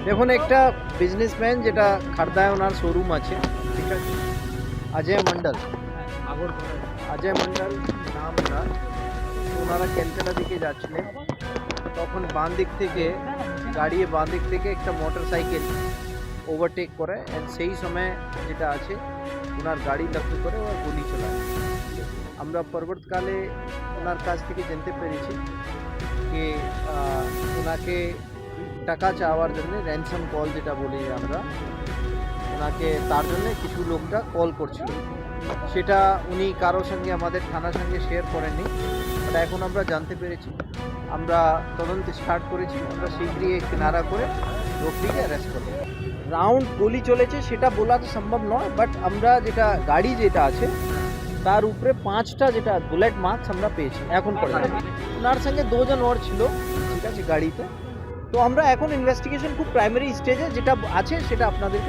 দেখুন একটা বিজনেসম্যান যেটা খারদায় ওনার শোরুম আছে, ঠিক আছে, অজয় মন্ডল, অজয় মন্ডল নাম ওনার। ওনারা ক্যালকাটা দিকে যাচ্ছিলেন, তখন বাঁ দিক থেকে বাঁ দিক থেকে একটা মোটর সাইকেল ওভারটেক করে, অ্যান্ড সেই সময় যেটা আছে ওনার গাড়ি লক্ষ্য করে ওর গুলি চালায়। আমরা পরবর্তীকালে ওনার কাছ থেকে জানতে পেরেছি যে ওনাকে টাকা চাওয়ার জন্য র্যানসাম কল যেটা বলি আমরা, ওনাকে তার জন্য কিছু লোকটা কল করছিল। সেটা উনি কারোর সঙ্গে আমাদের থানার সঙ্গে শেয়ার করেননি, বাট এখন আমরা জানতে পেরেছি। আমরা তদন্ত স্টার্ট করেছি, আমরা শীঘ্রই কিনারা করে লোকটিকে অ্যারেস্ট করব। রাউন্ড গুলি চলেছে সেটা বলা তো সম্ভব নয়, বাট আমরা যেটা গাড়ি যেটা আছে তার উপরে 5টা যেটা বুলেট মার্কস আমরা পেয়েছি এখন পর্যন্ত। ওনার সঙ্গে 2 জন ওর ছিল, ঠিক আছে, গাড়িতে। তো আমরা এখন ইনভেস্টিগেশন খুব প্রাইমারি স্টেজে যেটা আছে সেটা আপনাদেরকে